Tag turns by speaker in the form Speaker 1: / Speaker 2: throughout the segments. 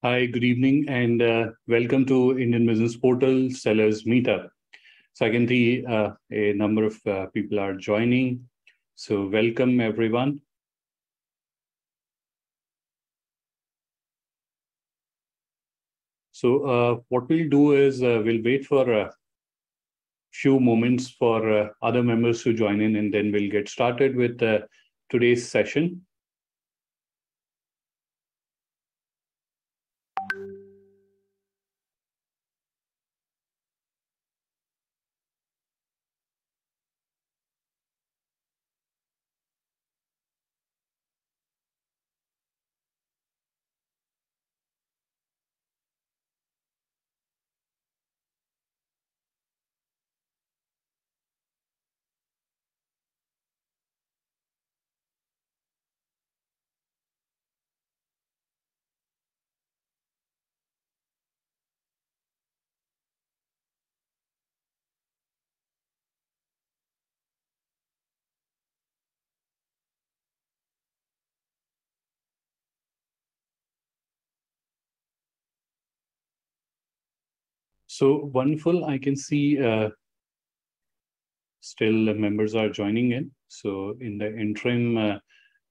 Speaker 1: Hi, good evening, and welcome to Indian Business Portal Sellers Meetup. So I can see a number of people are joining. So welcome, everyone. So what we'll do is we'll wait for a few moments for other members to join in, and then we'll get started with today's session. So wonderful. I can see still members are joining in. So in the interim,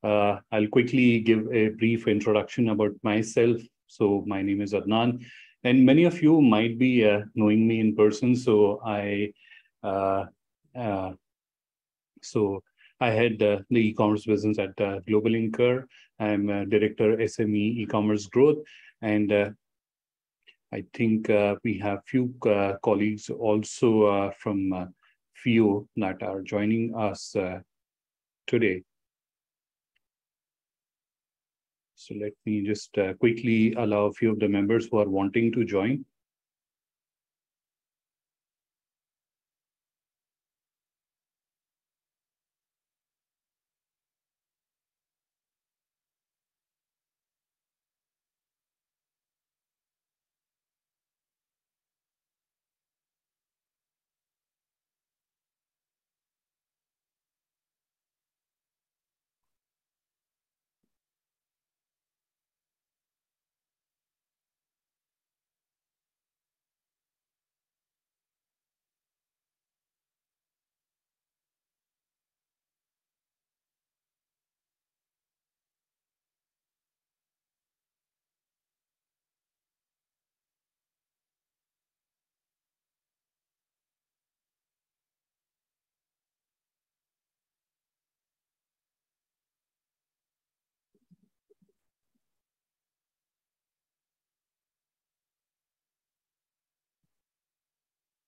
Speaker 1: I'll quickly give a brief introduction about myself. So my name is Adnan, and many of you might be knowing me in person. So I had the e-commerce business at GlobalLinker. I'm director SME e-commerce growth, and I think we have few colleagues also from FIEO that are joining us today. So let me just quickly allow a few of the members who are wanting to join.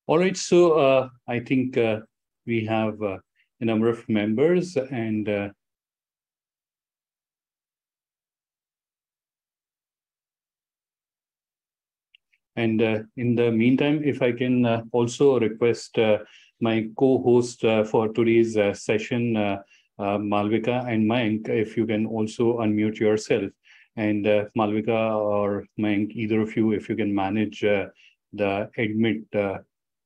Speaker 1: All right, so I think we have a number of members, and in the meantime, if I can also request my co-host for today's session, Malvika and Mayank, if you can also unmute yourself. And Malvika or Mayank, either of you, if you can manage the admit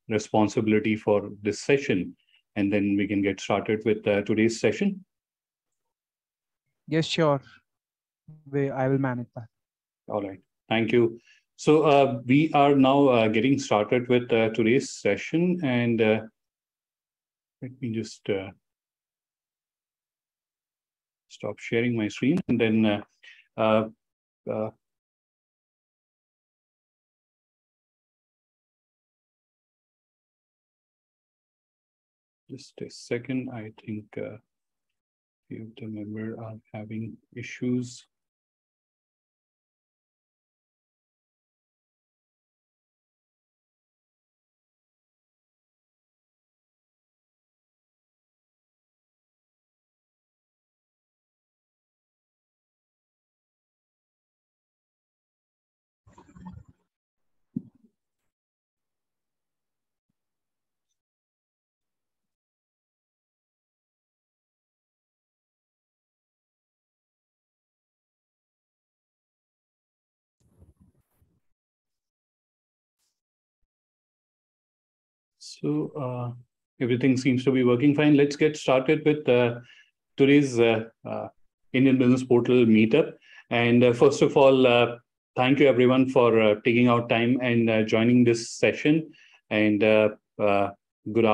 Speaker 1: responsibility for this session, and then we can get started with today's session.
Speaker 2: Yes, sure. I will manage that.
Speaker 1: All right. Thank you. So we are now getting started with today's session, and let me just stop sharing my screen, and then just a second. I think few of the members are having issues. So everything seems to be working fine. Let's get started with today's Indian Business Portal meetup. And first of all, thank you everyone for taking out time and joining this session. And good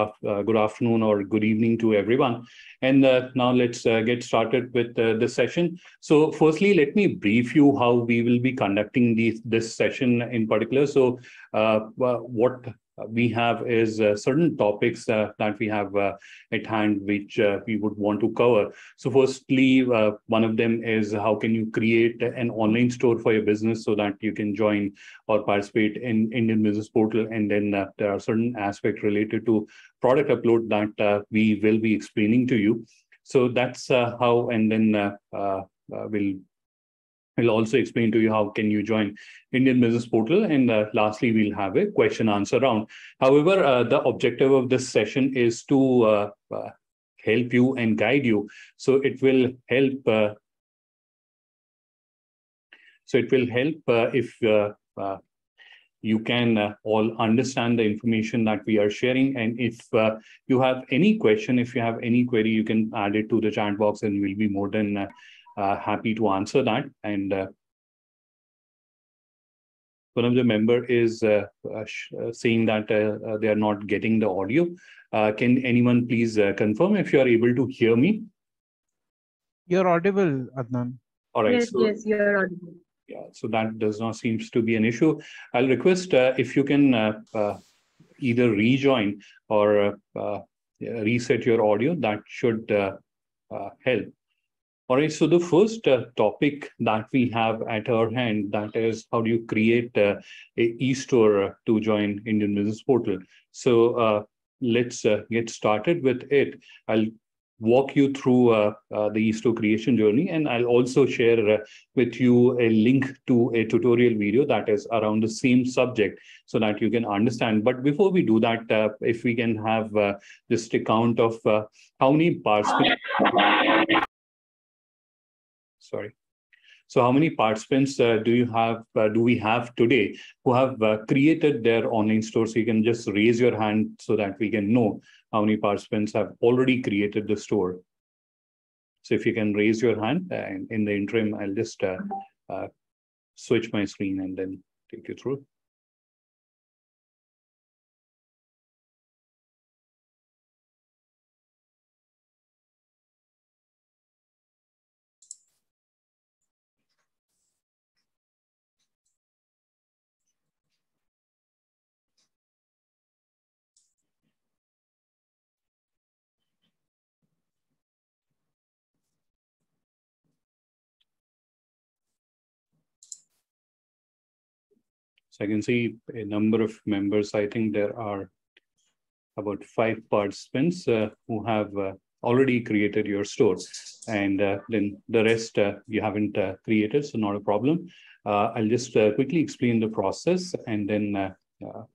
Speaker 1: afternoon or good evening to everyone. And now let's get started with the session. So firstly, let me brief you how we will be conducting this session in particular. So what we have is certain topics that we have at hand, which we would want to cover. So firstly, one of them is how can you create an online store for your business so that you can join or participate in Indian Business Portal. And then there are certain aspects related to product upload that we will be explaining to you. So that's how, and then we'll also explain to you how can you join Indian Business Portal. And lastly, we'll have a question answer round. However, the objective of this session is to help you and guide you. So it will help. If you can all understand the information that we are sharing. And if you have any question, if you have any query, you can add it to the chat box and we'll be more than happy to answer that. And one of the member is saying that they are not getting the audio. Can anyone please confirm if you are able to hear me?
Speaker 2: You're audible, Adnan.
Speaker 1: All right.
Speaker 3: Yes, yes, you're audible.
Speaker 1: Yeah, so that does not seem to be an issue. I'll request if you can either rejoin or reset your audio. That should help. All right, so the first topic that we have at our hand, that is how do you create a eStore to join Indian Business Portal. So let's get started with it. I'll walk you through the eStore creation journey, and I'll also share with you a link to a tutorial video that is around the same subject so that you can understand. But before we do that, if we can have just a count of how many participants. Sorry. So how many participants do we have today who have created their online store? So you can just raise your hand so that we can know how many participants have already created the store. So if you can raise your hand, and in the interim, I'll just switch my screen and then take you through. So I can see a number of members. I think there are about 5 participants who have already created your store. And then the rest you haven't created, so not a problem. I'll just quickly explain the process and then we'll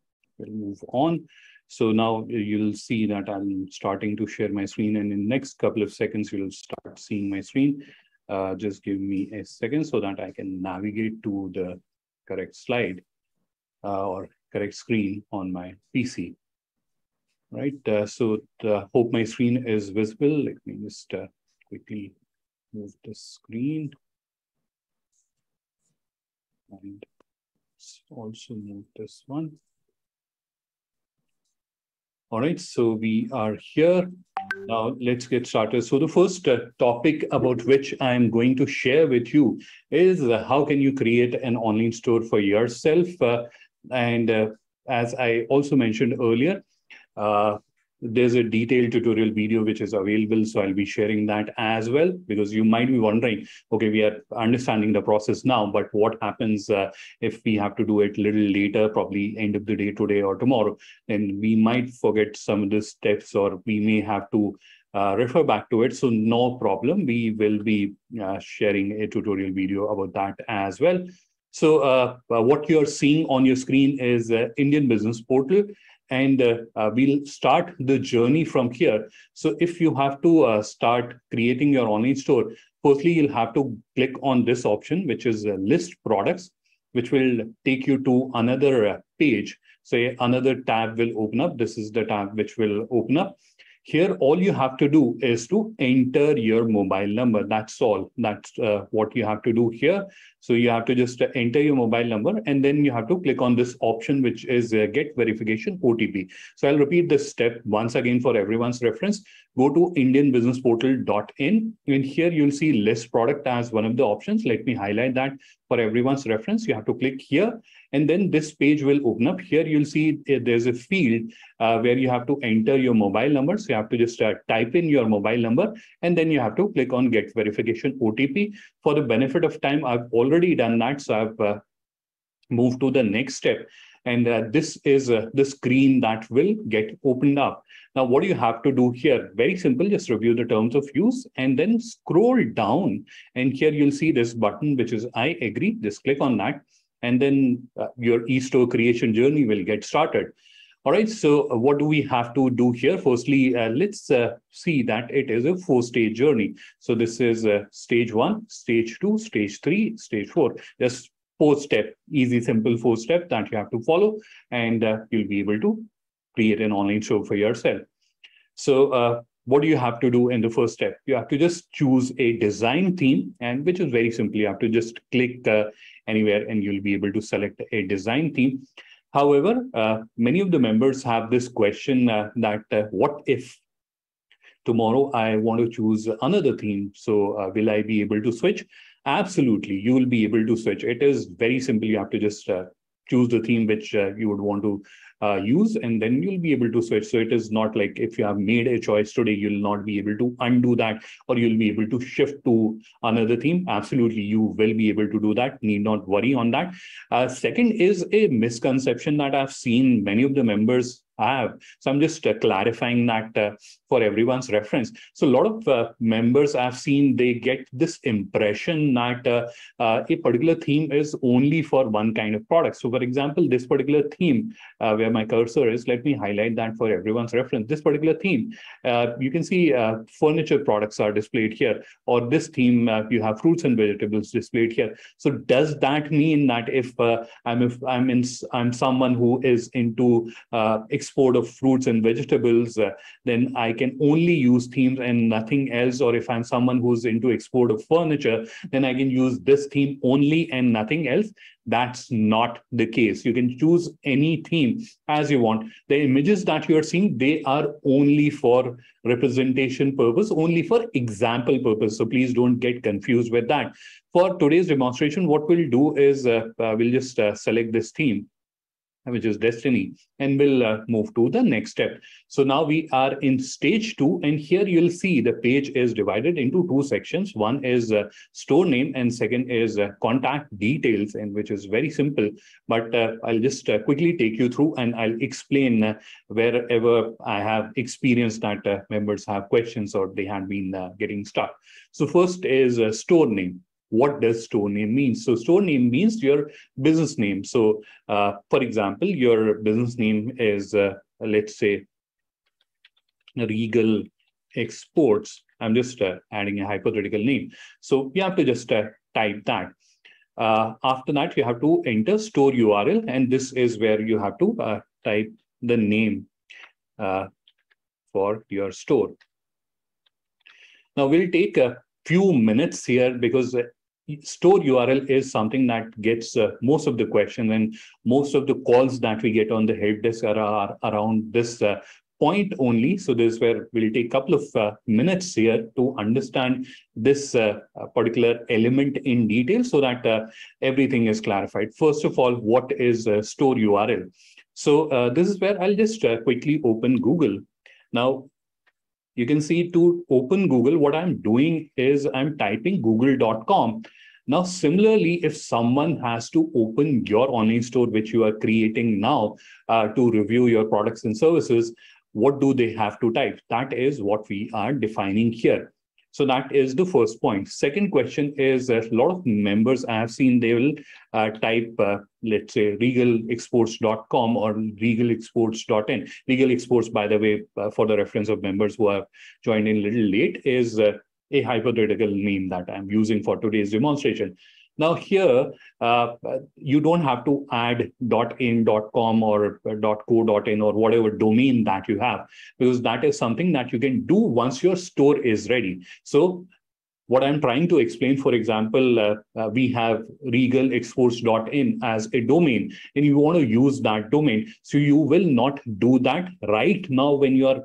Speaker 1: move on. So now you'll see that I'm starting to share my screen, and in the next couple of seconds, you'll start seeing my screen. Just give me a second so that I can navigate to the correct slide or correct screen on my PC. Right, so hope my screen is visible. Let me just quickly move the screen and also move this one. All right, so we are here. Now let's get started. So the first topic about which I'm going to share with you is how can you create an online store for yourself? As I also mentioned earlier, there's a detailed tutorial video which is available. So I'll be sharing that as well, because you might be wondering, okay, we are understanding the process now, but what happens if we have to do it a little later, probably end of the day today or tomorrow, then we might forget some of the steps or we may have to refer back to it. So no problem. We will be sharing a tutorial video about that as well. So what you're seeing on your screen is Indian Business Portal. And we'll start the journey from here. So if you have to start creating your online store, firstly, you'll have to click on this option, which is list products, which will take you to another page. So another tab will open up. This is the tab which will open up. Here, all you have to do is to enter your mobile number. That's all. That's what you have to do here. So you have to just enter your mobile number, and then you have to click on this option, which is get verification OTP. So I'll repeat this step once again for everyone's reference. Go to indianbusinessportal.in, and here you'll see list product as one of the options. Let me highlight that for everyone's reference. You have to click here, and then this page will open up. Here you'll see there's a field where you have to enter your mobile number. So you have to just type in your mobile number, and then you have to click on get verification OTP. For the benefit of time, I've already done that. So I've moved to the next step. And this is the screen that will get opened up. Now, what do you have to do here? Very simple, just review the terms of use and then scroll down. And here you'll see this button, which is I agree. Just click on that. And then your eStore creation journey will get started. All right, so what do we have to do here? Firstly, let's see that it is a 4-stage journey. So this is stage 1, stage 2, stage 3, stage 4. Just 4-step, easy, simple 4-step that you have to follow, and you'll be able to create an online store for yourself. So what do you have to do in the first step? You have to just choose a design theme, and which is very simple. You have to just click anywhere and you'll be able to select a design theme. However, many of the members have this question that what if tomorrow I want to choose another theme? So will I be able to switch? Absolutely, you will be able to switch. It is very simple. You have to just choose the theme which you would want to use, and then you'll be able to switch. So it is not like if you have made a choice today, you'll not be able to undo that, or you'll be able to shift to another theme. Absolutely, you will be able to do that. Need not worry on that. Second is a misconception that I've seen many of the members have. So I'm just clarifying that for everyone's reference. So a lot of members I've seen, they get this impression that a particular theme is only for one kind of product. So for example, this particular theme where my cursor is, let me highlight that for everyone's reference. This particular theme, you can see furniture products are displayed here, or this theme, you have fruits and vegetables displayed here. So does that mean that if I'm someone who is into export of fruits and vegetables, then I can only use themes and nothing else? Or if I'm someone who's into export of furniture, then I can use this theme only and nothing else? That's not the case. You can choose any theme as you want. The images that you're seeing, they are only for representation purpose, only for example purpose. So please don't get confused with that. For today's demonstration, what we'll do is we'll just select this theme, which is Destiny, and we'll move to the next step. So now we are in stage 2, and here you'll see the page is divided into 2 sections. One is store name, and second is contact details, and which is very simple. But I'll just quickly take you through, and I'll explain wherever I have experienced that members have questions or they had been getting stuck. So first is store name. What does store name mean? So store name means your business name. So for example, your business name is, let's say, Regal Exports. I'm just adding a hypothetical name. So you have to just type that. After that, you have to enter store URL, and this is where you have to type the name for your store. Now we'll take a few minutes here because store URL is something that gets most of the questions, and most of the calls that we get on the help desk are around this point only. So this is where we'll take a couple of minutes here to understand this particular element in detail so that everything is clarified. First of all, what is store URL? So this is where I'll just quickly open Google. Now, you can see to open Google, what I'm doing is I'm typing google.com. Now, similarly, if someone has to open your online store, which you are creating now to review your products and services, what do they have to type? That is what we are defining here. So that is the first point. Second question is a lot of members I have seen, they will type, let's say, regalexports.com or regalexports.in. Regal Exports, by the way, for the reference of members who have joined in a little late, is a hypothetical name that I'm using for today's demonstration. Now here, you don't have to add .in, .com or .co.in or whatever domain that you have, because that is something that you can do once your store is ready. So what I'm trying to explain, for example, we have regalexports.in as a domain, and you want to use that domain. So you will not do that right now when you are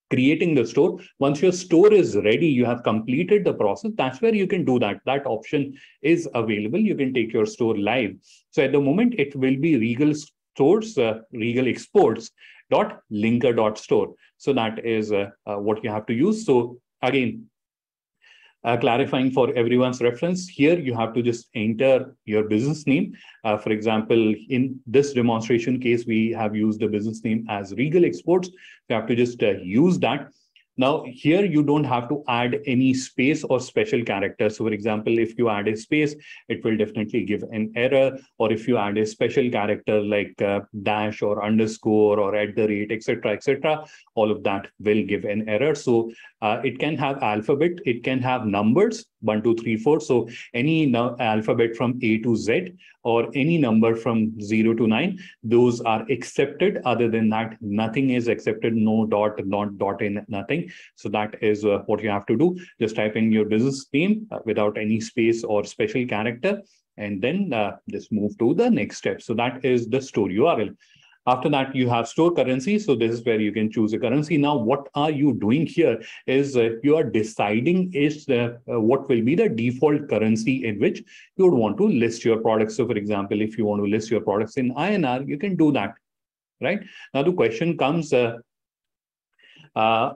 Speaker 1: creating the store. Once your store is ready, you have completed the process, that's where you can do that. That option is available. You can take your store live. So at the moment, it will be Regal Stores, Regal Exports .linker.store. So that is what you have to use. So again, clarifying for everyone's reference, here you have to just enter your business name. For example, in this demonstration case, we have used the business name as Regal Exports. You have to just use that. Now, here you don't have to add any space or special characters. So, for example, if you add a space, it will definitely give an error. Or if you add a special character like dash or underscore or @ etc., all of that will give an error. So it can have alphabet, it can have numbers 1, 2, 3, 4. So any alphabet from A to Z or any number from 0 to 9, those are accepted. Other than that, nothing is accepted. No dot, not dot in, nothing. So that is what you have to do. Just type in your business name without any space or special character, and then just move to the next step. So that is the store URL. After that, you have store currency. So this is where you can choose a currency. Now, what are you doing here is you are deciding is what will be the default currency in which you would want to list your products. So for example, if you want to list your products in INR, you can do that, right? Now, the question comes,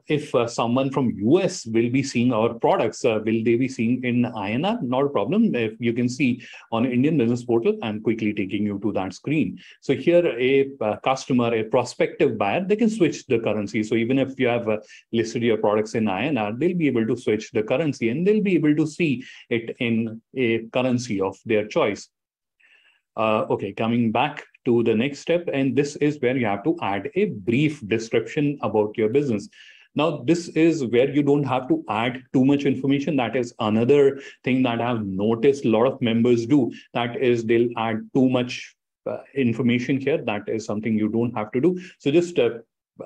Speaker 1: if someone from US will be seeing our products, will they be seeing in INR? Not a problem. If you can see on Indian Business Portal, I'm quickly taking you to that screen. So here, a customer, a prospective buyer, they can switch the currency. So even if you have listed your products in INR, they'll be able to switch the currency and they'll be able to see it in a currency of their choice. Okay, coming back to the next step, and this is where you have to add a brief description about your business. Now, this is where you don't have to add too much information. That is another thing that I've noticed a lot of members do. That is, they'll add too much information here. That is something you don't have to do. So just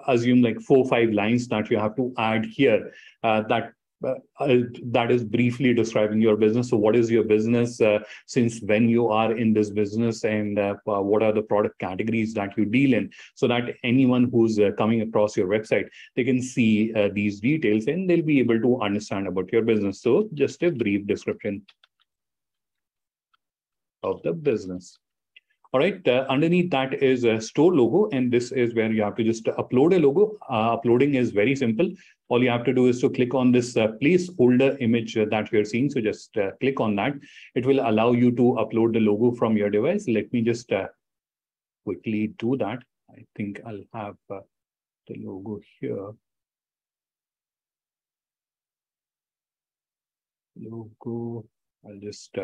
Speaker 1: assume like 4 or 5 lines that you have to add here. That is briefly describing your business. So what is your business, since when you are in this business, and what are the product categories that you deal in, so that anyone who's coming across your website, they can see these details and they'll be able to understand about your business. So just a brief description of the business. All right, underneath that is a store logo, and this is where you have to just upload a logo. Uploading is very simple. All you have to do is to click on this placeholder image that you're seeing. So just click on that. It will allow you to upload the logo from your device. Let me just quickly do that. I think I'll have the logo here. Logo, I'll just...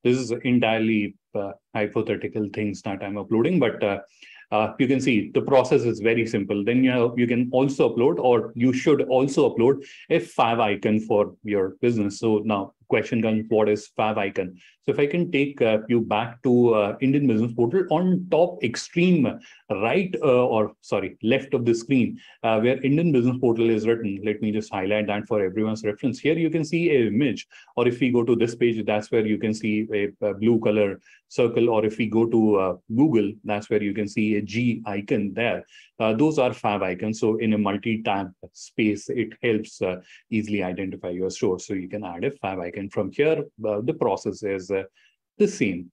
Speaker 1: this is entirely hypothetical things that I'm uploading, but you can see the process is very simple. Then you can also upload, or you should also upload a fav icon for your business. So now question comes, what is fav icon? So if I can take you back to Indian Business Portal, on top extreme right, left of the screen, where Indian Business Portal is written, let me just highlight that for everyone's reference. Here you can see an image, or if we go to this page, that's where you can see a blue color circle, or if we go to Google, that's where you can see a G icon there. Those are fav icons. So in a multi-tab space, it helps easily identify your store. So you can add a fav icon. From here, the process is the same.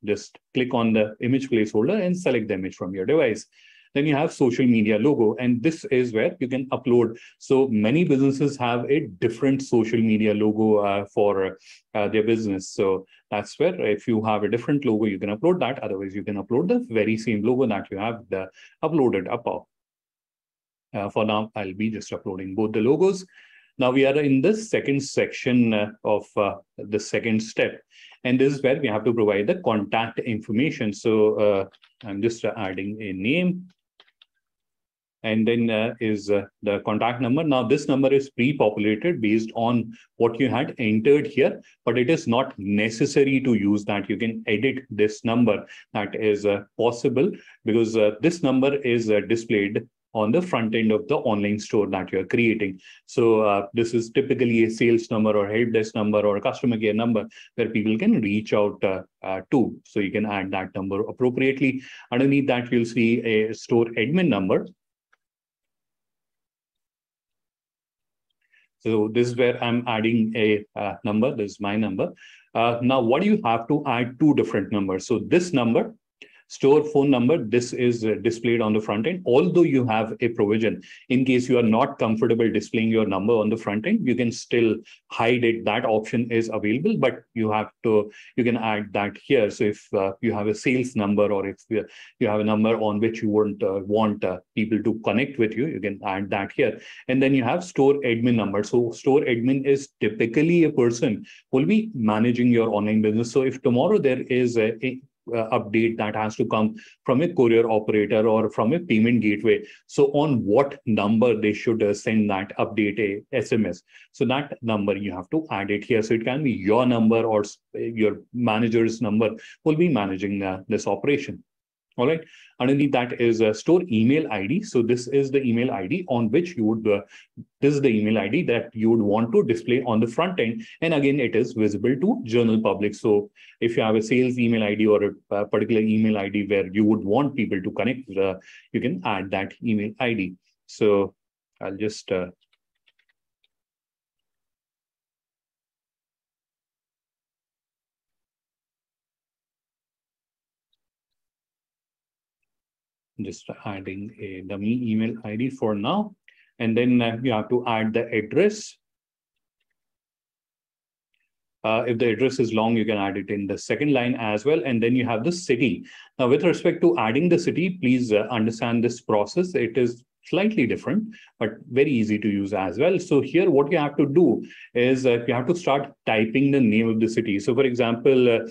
Speaker 1: Just click on the image placeholder and select the image from your device. Then you have social media logo, and this is where you can upload. So many businesses have a different social media logo for their business. So that's where if you have a different logo, you can upload that. Otherwise, you can upload the very same logo that you have uploaded above. For now, I'll be just uploading both the logos. Now we are in the second section of the second step. And this is where we have to provide the contact information. So I'm just adding a name. And then is the contact number. Now, this number is pre-populated based on what you had entered here, but it is not necessary to use that. You can edit this number. That is possible because this number is displayed on the front end of the online store that you're creating. So this is typically a sales number or help desk number or a customer care number where people can reach out to. So you can add that number appropriately. Underneath that, you'll see a store admin number. So this is where I'm adding a number. This is my number. Now, what do you have to add? Two different numbers. So this number, store phone number, this is displayed on the front end. Although you have a provision, in case you are not comfortable displaying your number on the front end, you can still hide it. That option is available, but you can add that here. So if you have a sales number or if you have a number on which you wouldn't want people to connect with you, you can add that here. And then you have store admin number. So store admin is typically a person who will be managing your online business. So if tomorrow there is a update that has to come from a courier operator or from a payment gateway, so on what number they should send that update, a SMS. So that number you have to add it here. So it can be your number or your manager's number will be managing this operation. All right. Underneath that is a store email ID. So this is the email ID on which you would, this is the email ID that you would want to display on the front end. And again, it is visible to general public. So if you have a sales email ID or a particular email ID where you would want people to connect, you can add that email ID. So I'll just adding a dummy email ID for now. And then you have to add the address. If the address is long, you can add it in the second line as well. And then you have the city. Now, with respect to adding the city, please understand this process. It is slightly different, but very easy to use as well. So here, what you have to do is you have to start typing the name of the city. So for example,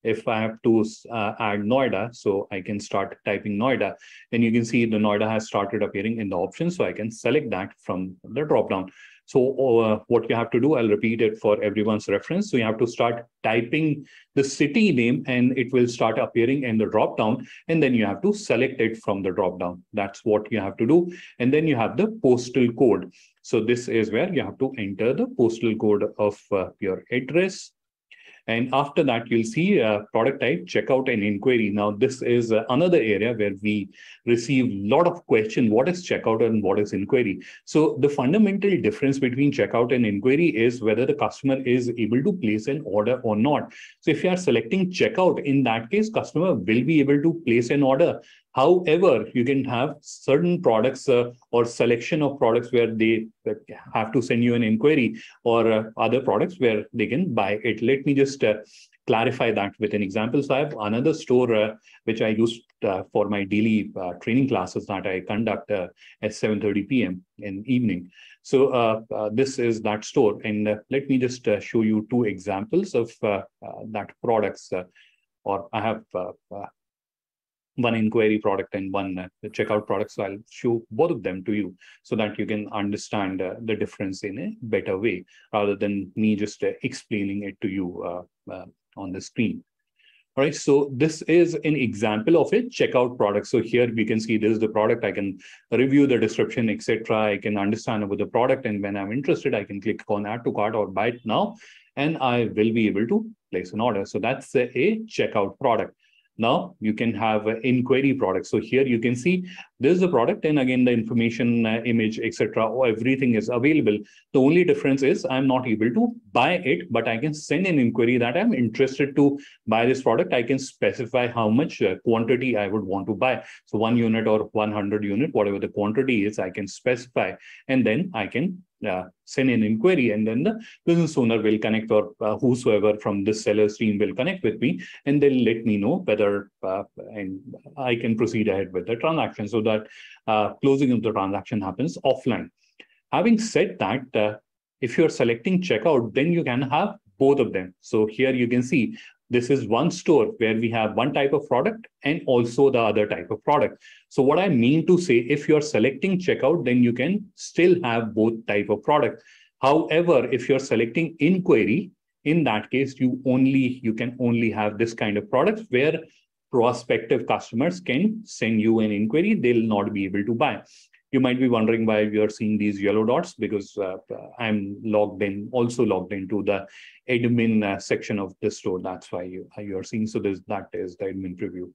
Speaker 1: if I have to add Noida, so I can start typing Noida, and you can see the Noida has started appearing in the options. So I can select that from the dropdown. So what you have to do, I'll repeat it for everyone's reference. So you have to start typing the city name and it will start appearing in the dropdown. And then you have to select it from the dropdown. That's what you have to do. And then you have the postal code. So this is where you have to enter the postal code of your address. And after that, you'll see product type, checkout and inquiry. Now, this is another area where we receive a lot of questions. What is checkout and what is inquiry? So the fundamental difference between checkout and inquiry is whether the customer is able to place an order or not. So if you are selecting checkout, in that case, customer will be able to place an order. However, you can have certain products or selection of products where they have to send you an inquiry, or other products where they can buy it. Let me just clarify that with an example. So I have another store which I use for my daily training classes that I conduct at 7:30 p.m. in evening. So this is that store. And let me just show you two examples of that products. Or I have one inquiry product and one checkout product. So I'll show both of them to you so that you can understand the difference in a better way rather than me just explaining it to you on the screen. All right, so this is an example of a checkout product. So here we can see this is the product. I can review the description, etc. I can understand about the product. And when I'm interested, I can click on add to cart or buy it now, and I will be able to place an order. So that's a checkout product. Now you can have an inquiry product. So here you can see this is the product, and again the information, image, etc. Everything is available. The only difference is I'm not able to buy it, but I can send an inquiry that I'm interested to buy this product. I can specify how much quantity I would want to buy. So 1 unit or 100 unit, whatever the quantity is, I can specify, and then I can send an inquiry, and then the business owner will connect, or whosoever from this seller's team will connect with me, and they'll let me know whether and I can proceed ahead with the transaction, so that closing of the transaction happens offline. Having said that, if you're selecting checkout, then you can have both of them. So here you can see this is one store where we have one type of product and also the other type of product. So what I mean to say, if you're selecting checkout, then you can still have both type of product. However, if you're selecting inquiry, in that case, you can only have this kind of products where prospective customers can send you an inquiry. They'll not be able to buy. You might be wondering why we are seeing these yellow dots, because I'm also logged into the admin section of the store. That's why you are seeing. So that is the admin preview.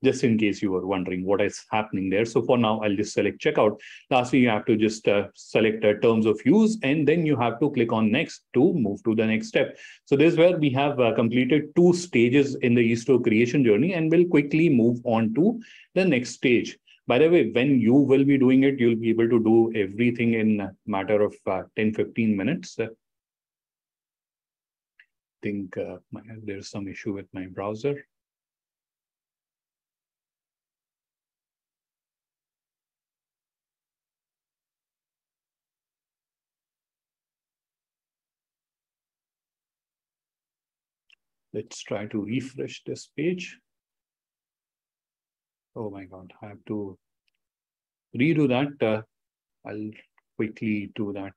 Speaker 1: Just in case you were wondering what is happening there. So for now, I'll just select checkout. Lastly, you have to just select terms of use, and then you have to click on next to move to the next step. So this is where we have completed 2 stages in the eStore creation journey, and we'll quickly move on to the next stage. By the way, when you will be doing it, you'll be able to do everything in a matter of 10-15 minutes. I think there's some issue with my browser. Let's try to refresh this page. Oh my God, I have to redo that. I'll quickly do that.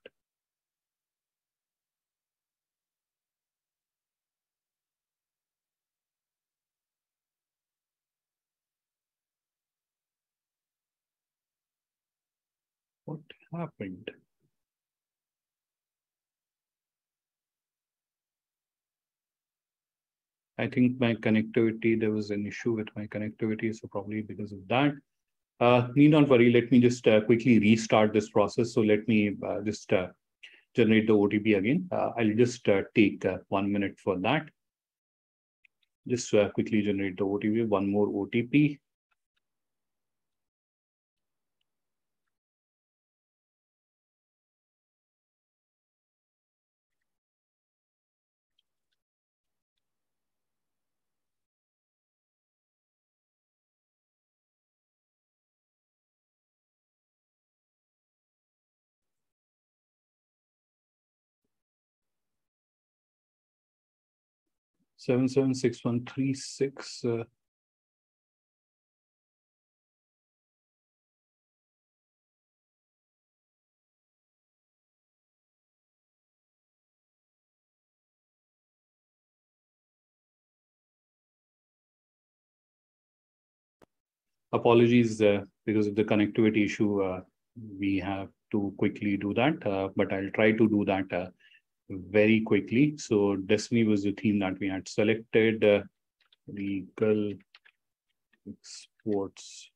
Speaker 1: What happened? I think my connectivity, there was an issue with my connectivity, so probably because of that. Need not worry, let me just quickly restart this process. So let me just generate the OTP again. I'll just take 1 minute for that. Just quickly generate the OTP, one more OTP. Seven 76136. Apologies because of the connectivity issue. We have to quickly do that, but I'll try to do that very quickly. So Destiny was the theme that we had selected. Legal exports.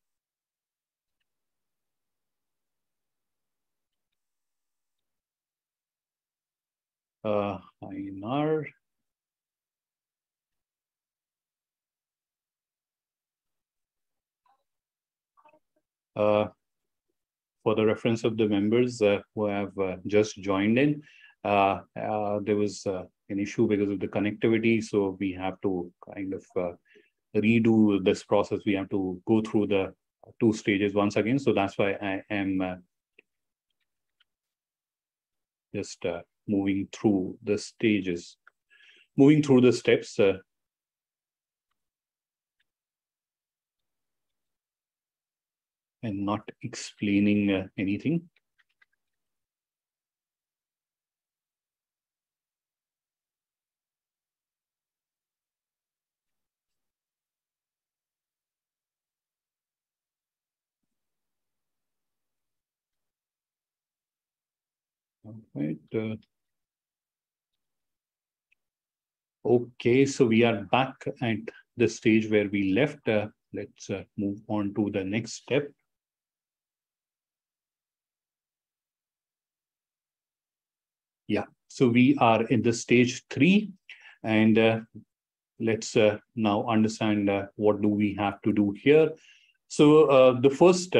Speaker 1: INR. For the reference of the members who have just joined in, there was an issue because of the connectivity. So we have to kind of redo this process. We have to go through the 2 stages once again. So that's why I am just moving through the stages, moving through the steps. And not explaining anything. All right. Okay, so we are back at the stage where we left. Let's move on to the next step. Yeah, so we are in the stage 3, and let's now understand what do we have to do here. So the first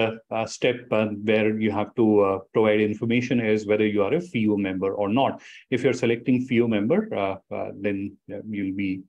Speaker 1: step where you have to provide information is whether you are a FIEO member or not. If you're selecting FIEO member, then you'll be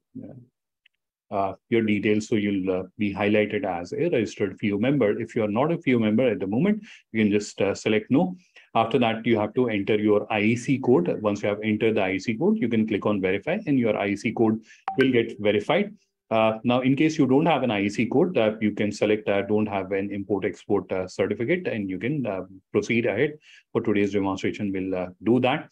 Speaker 1: your details, so you'll be highlighted as a registered FIEO member. If you're not a FIEO member at the moment, you can just select no. After that, you have to enter your IEC code. Once you have entered the IEC code, you can click on verify and your IEC code will get verified. Now, in case you don't have an IEC code, you can select don't have an import-export certificate, and you can proceed ahead. For today's demonstration, we'll do that.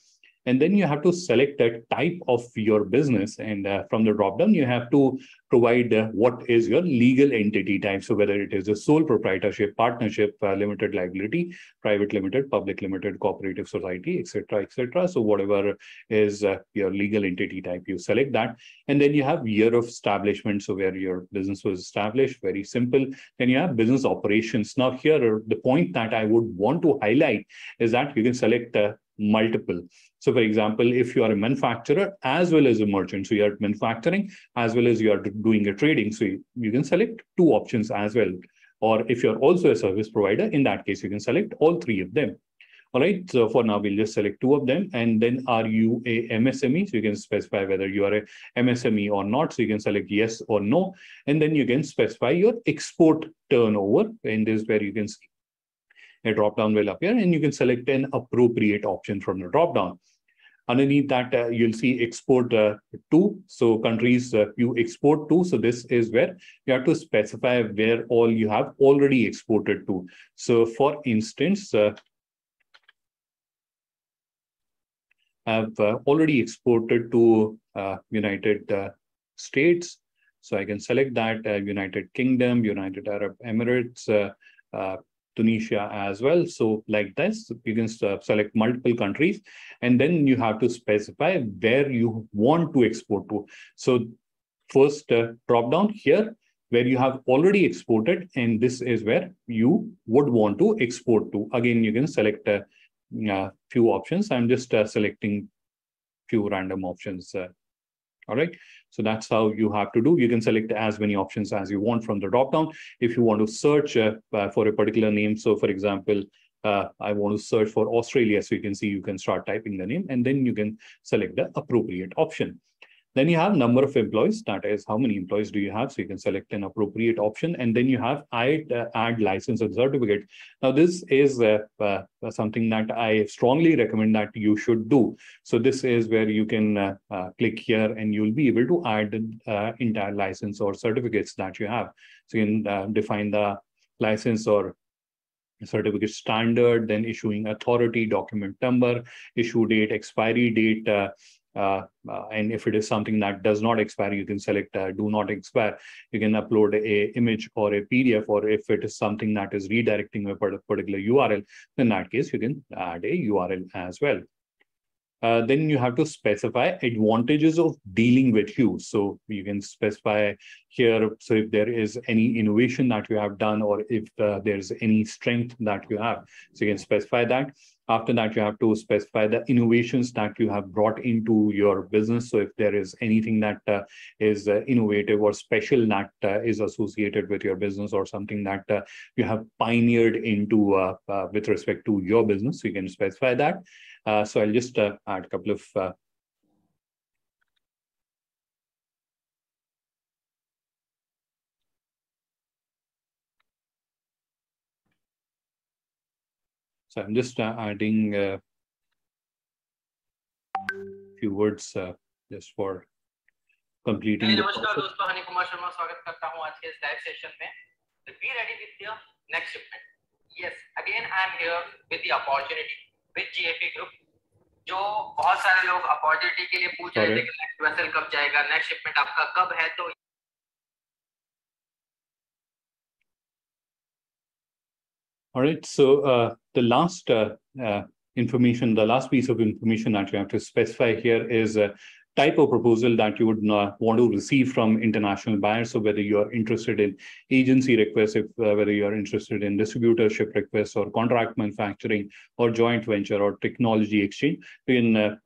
Speaker 1: And then you have to select the type of your business. And from the dropdown, you have to provide what is your legal entity type. So whether it is a sole proprietorship, partnership, limited liability, private limited, public limited, cooperative society, etc., etc. So whatever is your legal entity type, you select that. And then you have year of establishment. So where your business was established, very simple. Then you have business operations. Now here, the point that I would want to highlight is that you can select multiple. So for example, if you are a manufacturer as well as a merchant, so you are manufacturing as well as you are doing a trading, so you can select two options as well. Or if you're also a service provider, in that case, you can select all three of them. All right, so for now, we'll just select two of them. And then are you a MSME? So you can specify whether you are a MSME or not. So you can select yes or no. And then you can specify your export turnover. And this is where you can see a drop-down will appear, and you can select an appropriate option from the drop-down. Underneath that, you'll see export to. So countries you export to. So this is where you have to specify where all you have already exported to. So for instance, I've already exported to United States. So I can select that United Kingdom, United Arab Emirates, Tunisia as well. So like this, you can select multiple countries, and then you have to specify where you want to export to. So first drop down here where you have already exported, and this is where you would want to export to. Again, you can select a few options. I'm just selecting few random options. All right. So that's how you have to do. You can select as many options as you want from the drop-down. If you want to search for a particular name, so for example, I want to search for Australia. So you can see you can start typing the name, and then you can select the appropriate option. Then you have number of employees. That is, how many employees do you have? So you can select an appropriate option. And then you have add license and certificate. Now, this is something that I strongly recommend that you should do. So this is where you can click here, and you'll be able to add entire license or certificates that you have. So you can define the license or certificate standard, then issuing authority, document number, issue date, expiry date, and if it is something that does not expire, you can select do not expire. You can upload a image or a PDF, or if it is something that is redirecting a particular URL, in that case, you can add a URL as well. Then you have to specify advantages of dealing with you. So you can specify here, so if there is any innovation that you have done, or if there's any strength that you have, so you can specify that. After that, you have to specify the innovations that you have brought into your business. So if there is anything that is innovative or special that is associated with your business, or something that you have pioneered into with respect to your business, so you can specify that. So I'll just add a couple of so I'm just adding a few words just for completing the process.
Speaker 3: दोस्तों, हनी कुमार शर्मा स्वागत करता हूं आज के इस live session में. So be ready with the next shipment. Yes, again I am here with the opportunity with GFP Group. जो बहुत सारे लोग अपॉर्चुनिटी के लिए पूछ रहे थे कि नेक्स्ट वेसल कब जाएगा, नेक्स्ट शिपमेंट आपका कब है. तो
Speaker 1: all right, so the last information, the last piece of information that you have to specify here is type of proposal that you would want to receive from international buyers. So whether you are interested in agency requests, whether you are interested in distributorship requests, or contract manufacturing, or joint venture, or technology exchange, you can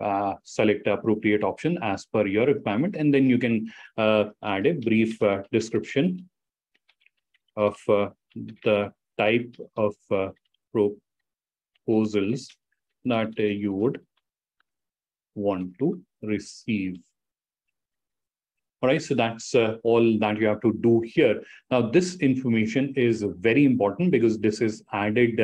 Speaker 1: select the appropriate option as per your requirement. And then you can add a brief description of the type of proposals that you would want to receive. All right, so that's all that you have to do here. Now, this information is very important because this is added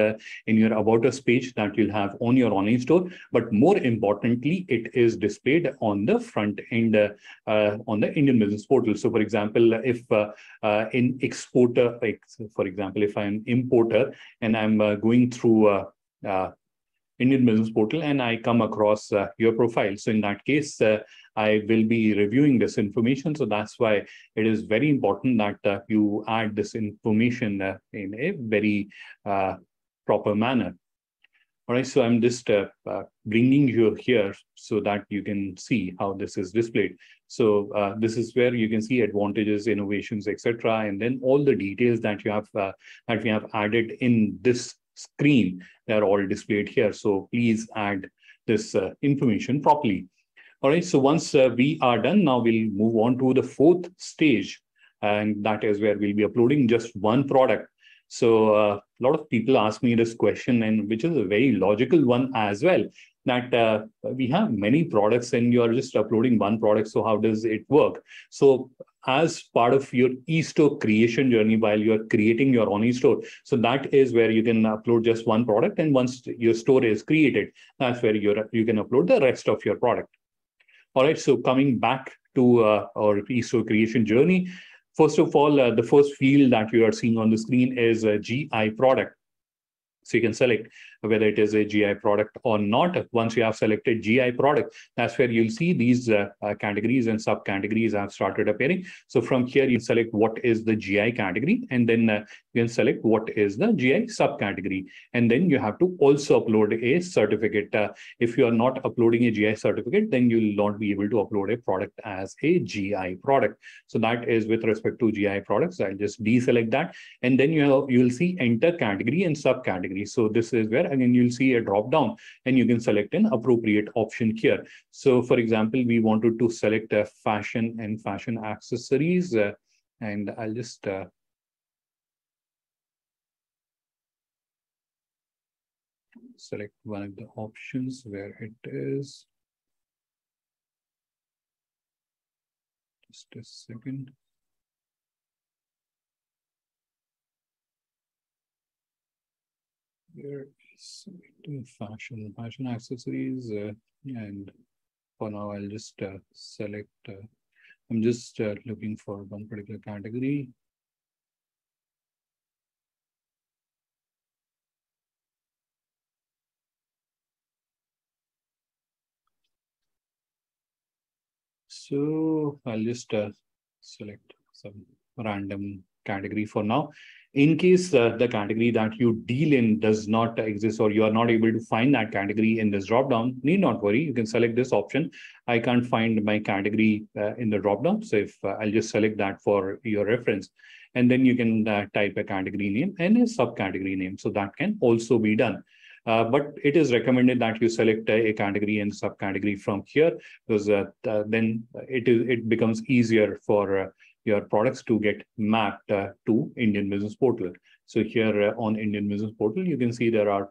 Speaker 1: in your About Us page that you'll have on your online store. But more importantly, it is displayed on the front end on the Indian Business Portal. So, for example, if in exporter, like for example, if I'm importer and I'm going through Indian Business Portal and I come across your profile. So in that case, I will be reviewing this information. So that's why it is very important that you add this information in a very proper manner. All right, so I'm just bringing you here so that you can see how this is displayed. So this is where you can see advantages, innovations, etc., and then all the details that you have that we have added in this screen. They're all displayed here. So please add this information properly. All right, so once we are done, now we'll move on to the fourth stage, and that is where we'll be uploading just one product. So a lot of people ask me this question, and which is a very logical one as well, that we have many products and you are just uploading one product. So how does it work? So as part of your eStore creation journey, while you're creating your own eStore, so that is where you can upload just one product. And once your store is created, that's where you can upload the rest of your product. All right, so coming back to our eStore creation journey, first of all, the first field that you are seeing on the screen is a GI product. So you can select whether it is a GI product or not. Once you have selected GI product, that's where you'll see these categories and subcategories have started appearing. So from here, you select what is the GI category, and then you can select what is the GI subcategory. And then you have to also upload a certificate. If you are not uploading a GI certificate, then you will not be able to upload a product as a GI product. So that is with respect to GI products. I'll just deselect that. And then you will see enter category and subcategory. So this is where again you'll see a drop down and you can select an appropriate option here. So for example, we wanted to select fashion and fashion accessories, and I'll just select one of the options where it is. Just a second. There is fashion accessories, and for now I'll just select. I'm just looking for one particular category. So I'll just select some random category for now. In case the category that you deal in does not exist or you are not able to find that category in this dropdown, need not worry. You can select this option. I can't find my category in the dropdown. So if I'll just select that for your reference, and then you can type a category name and a subcategory name. So that can also be done. But it is recommended that you select a category and subcategory from here, because then it becomes easier for your products to get mapped to Indian Business Portal. So here on Indian Business Portal, you can see there are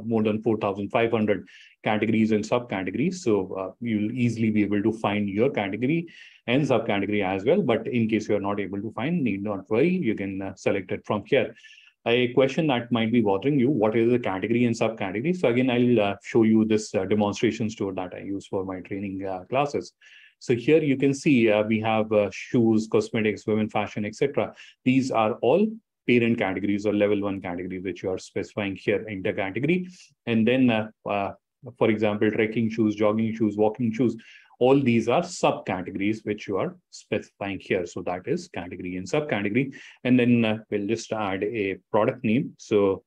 Speaker 1: more than 4,500 categories and subcategories. So you'll easily be able to find your category and subcategory as well. But in case you're not able to find, need not worry, you can select it from here. A question that might be bothering you, what is the category and subcategory? So again, I'll show you this demonstration store that I use for my training classes. So here you can see we have shoes, cosmetics, women fashion, etc. These are all parent categories or level 1 categories, which you are specifying here in the category. And then, for example, trekking shoes, jogging shoes, walking shoes, all these are subcategories which you are specifying here. So that is category and subcategory. And then we'll just add a product name. So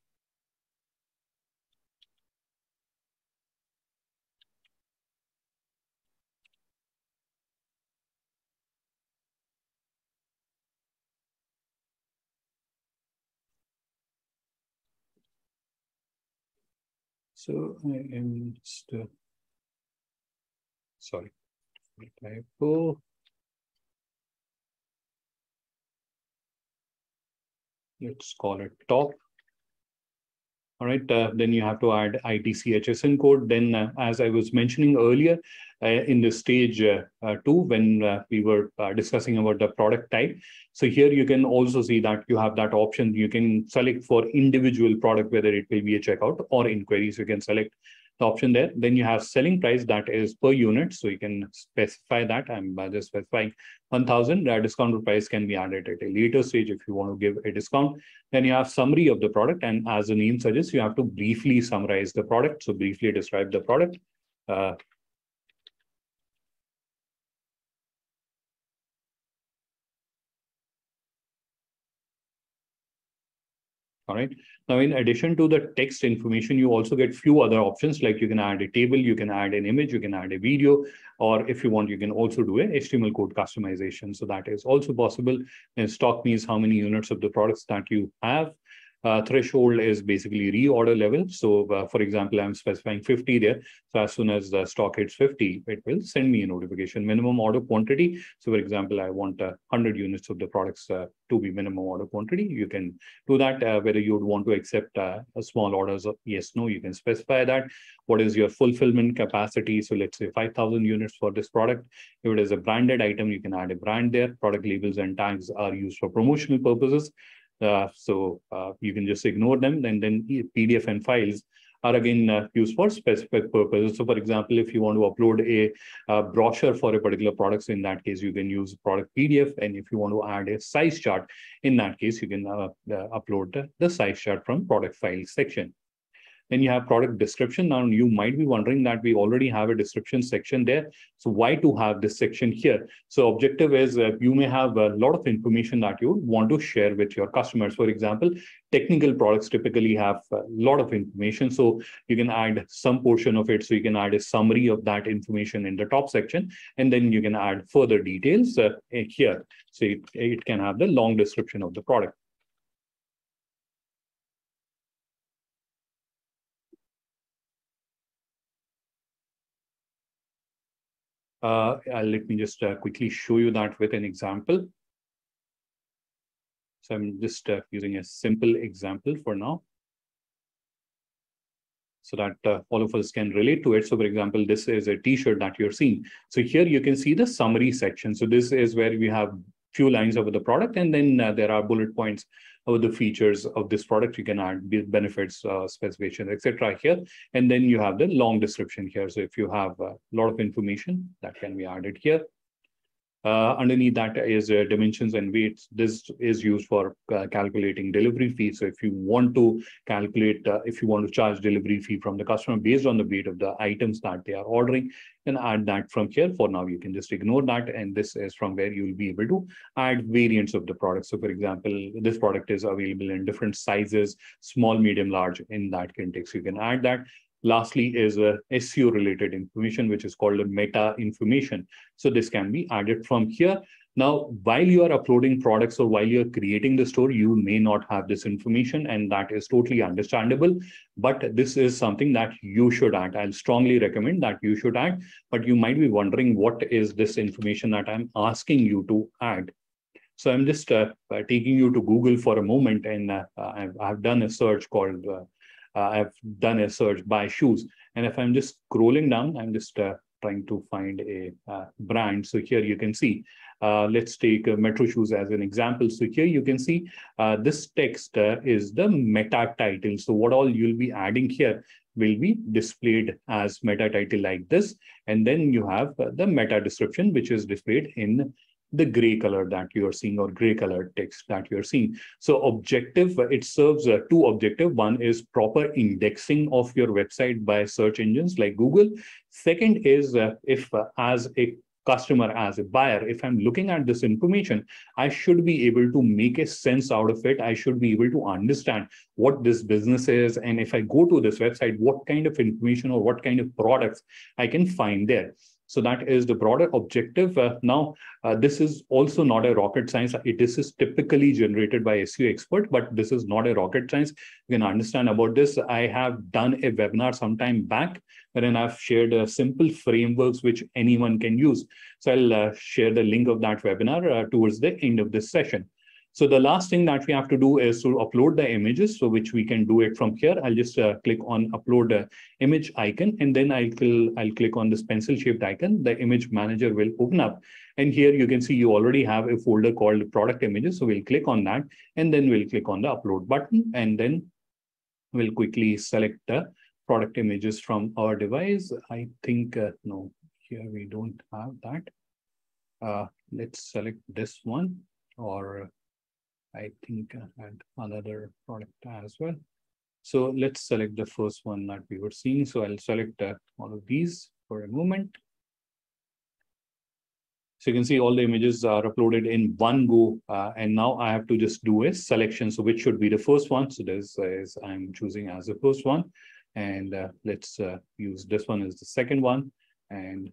Speaker 1: I am just, sorry, typo. Let's call it top. All right, then you have to add ITCHSN code. Then, as I was mentioning earlier, in the stage 2, when we were discussing about the product type. So here you can also see that you have that option. You can select for individual product, whether it will be a checkout or inquiries. You can select the option there. Then you have selling price, that is per unit. So you can specify that. I'm just specifying 1,000. Discount price can be added at a later stage if you want to give a discount. Then you have summary of the product. And as the name suggests, you have to briefly summarize the product. So briefly describe the product. All right. Now, in addition to the text information, you also get few other options, like you can add a table, you can add an image, you can add a video, or if you want, you can also do a HTML code customization. So that is also possible. And stock means how many units of the products that you have. Threshold is basically reorder level. So for example, I'm specifying 50 there. So as soon as the stock hits 50, it will send me a notification. Minimum order quantity. So for example, I want 100 units of the products to be minimum order quantity. You can do that. Whether you would want to accept a small orders of yes, no, you can specify that. What is your fulfillment capacity? So let's say 5,000 units for this product. If it is a branded item, you can add a brand there. Product labels and tags are used for promotional purposes. So you can just ignore them. And then PDF and files are again used for specific purposes. So for example, if you want to upload a brochure for a particular product, so in that case, you can use product PDF. And if you want to add a size chart, in that case, you can upload the size chart from product file section. Then you have product description. Now you might be wondering that we already have a description section there. So why to have this section here? So objective is you may have a lot of information that you want to share with your customers. For example, technical products typically have a lot of information. So you can add some portion of it. So you can add a summary of that information in the top section, and then you can add further details here. So it can have the long description of the product. Let me just quickly show you that with an example. So I'm just using a simple example for now, so that all of us can relate to it. So for example, this is a t-shirt that you're seeing. So here you can see the summary section. So this is where we have few lines over the product, and then there are bullet points over the features of this product. You can add benefits, specifications, etc. here. And then you have the long description here. So if you have a lot of information, that can be added here. Underneath that is dimensions and weights. This is used for calculating delivery fee. So if you want to calculate, if you want to charge delivery fee from the customer based on the weight of the items that they are ordering, then add that from here. For now, you can just ignore that. And this is from where you will be able to add variants of the product. So for example, this product is available in different sizes, small, medium, large. In that context, you can add that. Lastly is SEO related information, which is called a meta information. So this can be added from here. Now, while you are uploading products or while you're creating the store, you may not have this information, and that is totally understandable. But this is something that you should add. I'll strongly recommend that you should add, but you might be wondering, what is this information that I'm asking you to add? So I'm just taking you to Google for a moment, and I've done a search called I've done a search by shoes. And if I'm just scrolling down, I'm just trying to find a brand. So here you can see, let's take Metro Shoes as an example. So here you can see this text is the meta title. So what all you'll be adding here will be displayed as meta title like this. And then you have the meta description, which is displayed in the gray color that you're seeing, or gray colored text that you're seeing. So objective, it serves two objectives. One is proper indexing of your website by search engines like Google. Second is if as a customer, as a buyer, if I'm looking at this information, I should be able to make a sense out of it. I should be able to understand what this business is. And if I go to this website, what kind of information or what kind of products I can find there. So that is the broader objective. Now, this is also not a rocket science. This is typically generated by SEO expert, but this is not a rocket science. You can understand about this. I have done a webinar some time back, wherein I've shared simple frameworks which anyone can use. So I'll share the link of that webinar towards the end of this session. So the last thing that we have to do is to upload the images, so which we can do it from here. I'll just click on upload image icon, and then I'll click on this pencil shaped icon. The image manager will open up. And here you can see you already have a folder called product images. So we'll click on that, and then we'll click on the upload button, and then we'll quickly select the product images from our device. I think, no, here we don't have that. Let's select this one, or I think I had another product as well. So let's select the first one that we were seeing. So I'll select all of these for a moment. So you can see all the images are uploaded in one go. And now I have to just do a selection. So which should be the first one? So this is I'm choosing as the first one. And let's use this one as the second one. And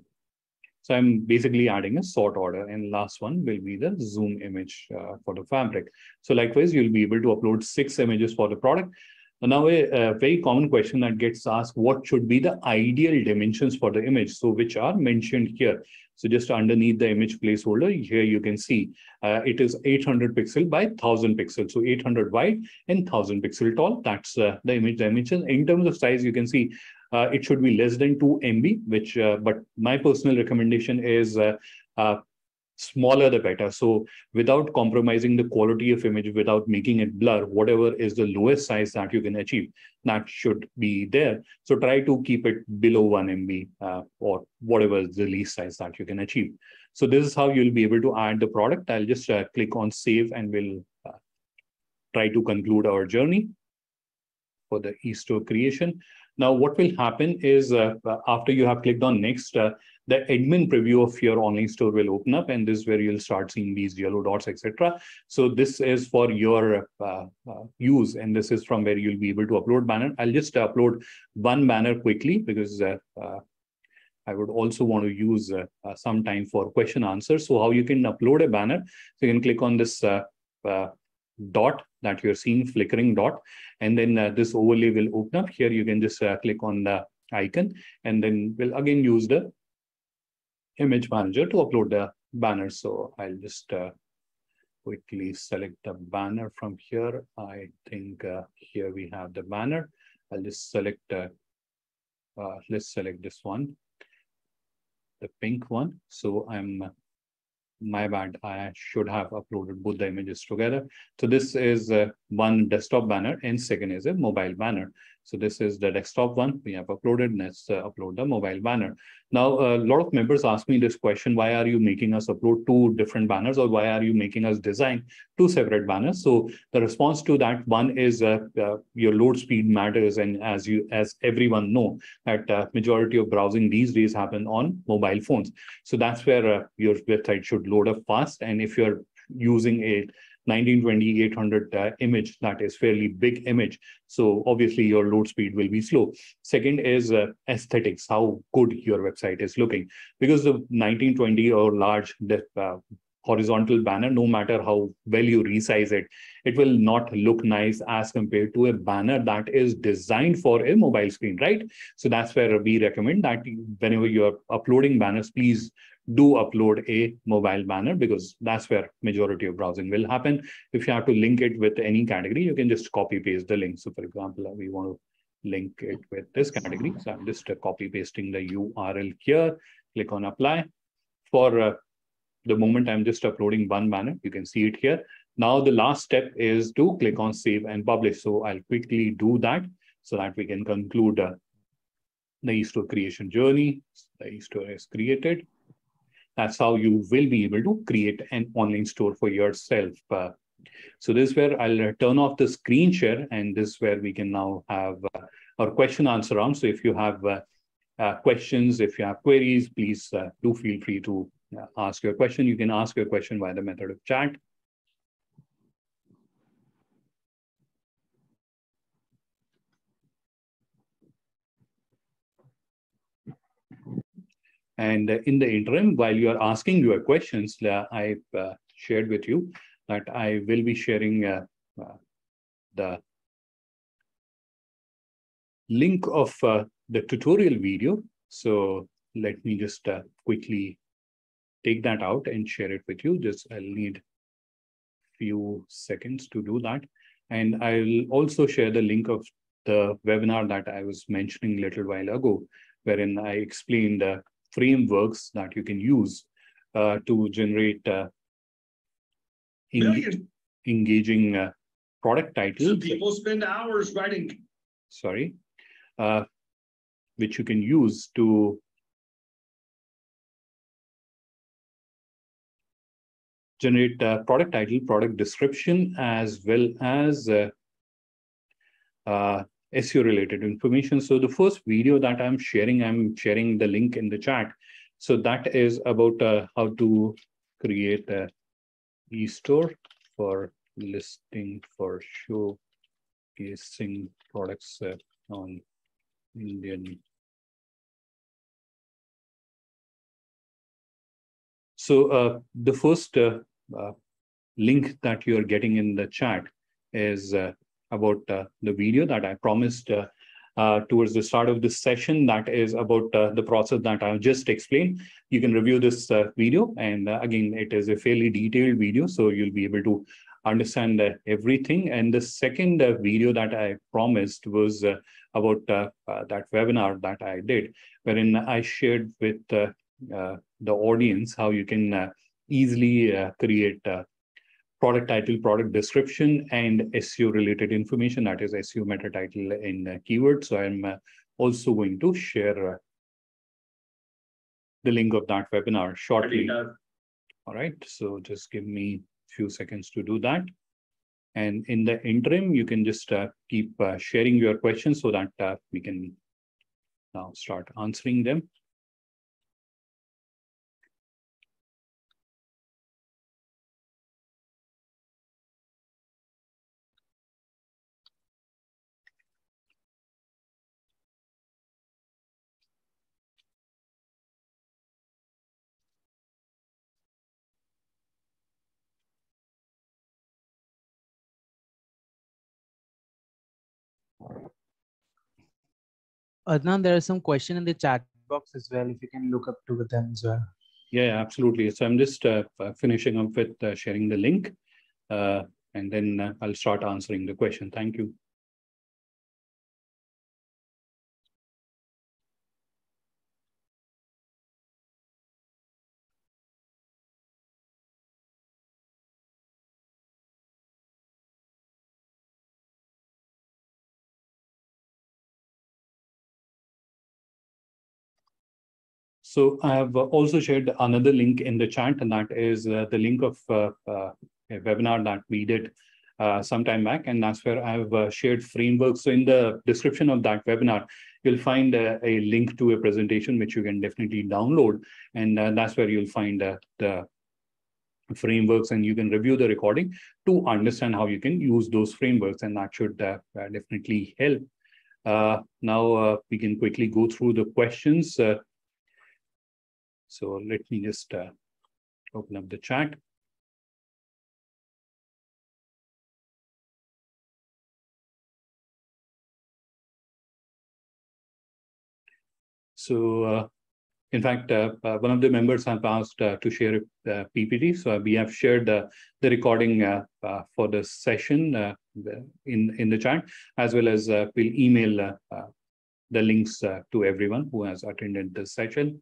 Speaker 1: so I'm basically adding a sort order, and last one will be the zoom image for the fabric. So likewise, you'll be able to upload 6 images for the product. And now a very common question that gets asked, what should be the ideal dimensions for the image? So which are mentioned here. So just underneath the image placeholder, here you can see it is 800 pixel by 1000 pixels. So 800 wide and 1000 pixel tall. That's the image dimension. In terms of size, you can see it should be less than 2 MB, which, but my personal recommendation is smaller the better. So without compromising the quality of image, without making it blur, whatever is the lowest size that you can achieve, that should be there. So try to keep it below 1 MB or whatever is the least size that you can achieve. So this is how you'll be able to add the product. I'll just click on save, and we'll try to conclude our journey for the eStore creation. Now, what will happen is after you have clicked on next, the admin preview of your online store will open up, and this is where you'll start seeing these yellow dots, etc. So this is for your use, and this is from where you'll be able to upload banner. I'll just upload one banner quickly because I would also want to use some time for question answers. So how you can upload a banner? So you can click on this dot that you're seeing, flickering dot, and then this overlay will open up. Here you can just click on the icon, and then we'll again use the image manager to upload the banner. So I'll just quickly select the banner from here. I think here we have the banner. I'll just select, let's select this one, the pink one. So my bad, I should have uploaded both the images together. So this is one desktop banner, and second is a mobile banner. So this is the desktop one we have uploaded. Let's upload the mobile banner. Now, a lot of members ask me this question: why are you making us upload 2 different banners, or why are you making us design 2 separate banners? So the response to that one is your load speed matters, and as everyone know, that majority of browsing these days happen on mobile phones. So that's where your website should load up fast. And if you're using a 1920 800 image, that is fairly big image, so obviously your load speed will be slow. Second is aesthetics, how good your website is looking, because the 1920 or large horizontal banner, no matter how well you resize it, it will not look nice as compared to a banner that is designed for a mobile screen, right? So that's where we recommend that whenever you're uploading banners, please do upload a mobile banner, because that's where majority of browsing will happen. If you have to link it with any category, you can just copy paste the link. So for example, we want to link it with this category. So I'm just copy pasting the URL here, click on apply. For the moment, I'm just uploading one banner. You can see it here. Now the last step is to click on save and publish. So I'll quickly do that so that we can conclude the eStore creation journey. The eStore is created. That's how you will be able to create an online store for yourself. So this is where I'll turn off the screen share, and this is where we can now have our question answer round. So if you have questions, if you have queries, please do feel free to ask your question. You can ask your question via the method of chat. And in the interim, while you are asking your questions, I've shared with you that I will be sharing the link of the tutorial video. So let me just quickly take that out and share it with you. Just I'll need few seconds to do that. And I'll also share the link of the webinar that I was mentioning a little while ago, wherein I explained frameworks that you can use to generate engaging product titles.
Speaker 4: So people spend hours writing.
Speaker 1: Sorry, which you can use to generate product title, product description, as well as SEO related information. So the first video that I'm sharing the link in the chat. So that is about how to create a eStore for listing for showcasing products on Indian. So the first link that you are getting in the chat is about the video that I promised towards the start of this session. That is about the process that I've just explained. You can review this video, and again, it is a fairly detailed video, so you'll be able to understand everything. And the second video that I promised was about that webinar that I did, wherein I shared with the audience how you can easily create product title, product description, and SEO related information, that is SEO meta title and keywords. So I'm also going to share the link of that webinar shortly. All right, so just give me a few seconds to do that. And in the interim, you can just keep sharing your questions so that we can now start answering them.
Speaker 2: Adnan, there are some question in the chat box as well, if you can look up to them as well.
Speaker 1: Yeah, absolutely. So I'm just finishing up with sharing the link, and then I'll start answering the question. Thank you. So I have also shared another link in the chat, and that is the link of a webinar that we did some time back, and that's where I've shared frameworks. So in the description of that webinar, you'll find a link to a presentation which you can definitely download, and that's where you'll find the frameworks, and you can review the recording to understand how you can use those frameworks, and that should definitely help. Now we can quickly go through the questions. So let me just open up the chat. So in fact, one of the members have asked to share a PPT. So we have shared the recording for the session in the chat, as well as we'll email the links to everyone who has attended this session.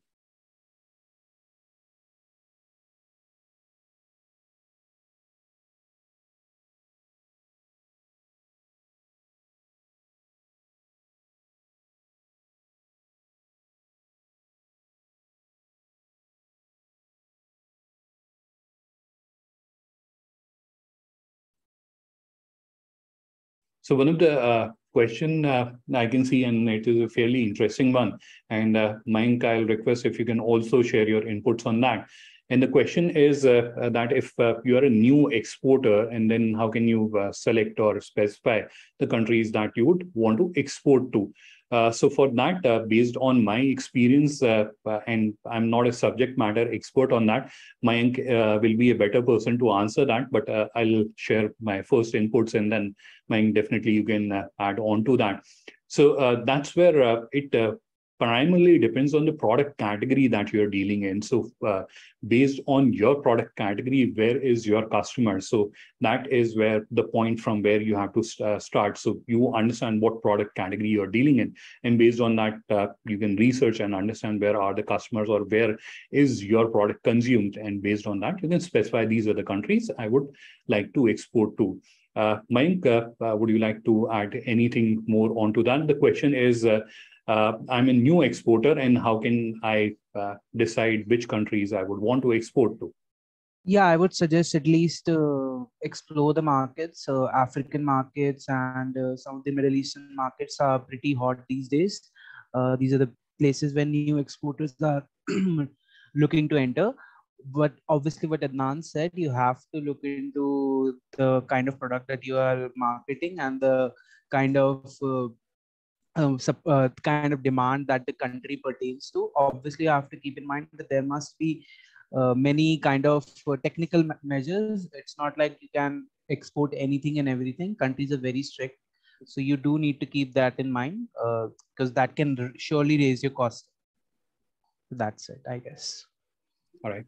Speaker 1: So one of the question I can see, and it is a fairly interesting one. And Mayank, I'll request if you can also share your inputs on that. And the question is that if you are a new exporter, and then how can you select or specify the countries that you would want to export to? So for that, based on my experience, and I'm not a subject matter expert on that, Mayank will be a better person to answer that, but I'll share my first inputs, and then Mayank, definitely you can add on to that. So that's where it primarily depends on the product category that you're dealing in. So based on your product category, where is your customer? So that is where the point from where you have to start. So you understand what product category you're dealing in. And based on that, you can research and understand where are the customers or where is your product consumed. And based on that, you can specify these are the countries I would like to export to. Mayank, would you like to add anything more onto that? The question is, I'm a new exporter, and how can I decide which countries I would want to export to?
Speaker 2: Yeah, I would suggest at least explore the markets. African markets and some of the Middle Eastern markets are pretty hot these days. These are the places where new exporters are looking to enter. But obviously, what Adnan said, you have to look into the kind of product that you are marketing and the kind of kind of demand that the country pertains to. Obviously, you have to keep in mind that there must be many kind of technical measures. It's not like you can export anything and everything. Countries are very strict. So you do need to keep that in mind because that can surely raise your cost. That's it, I guess.
Speaker 1: All right.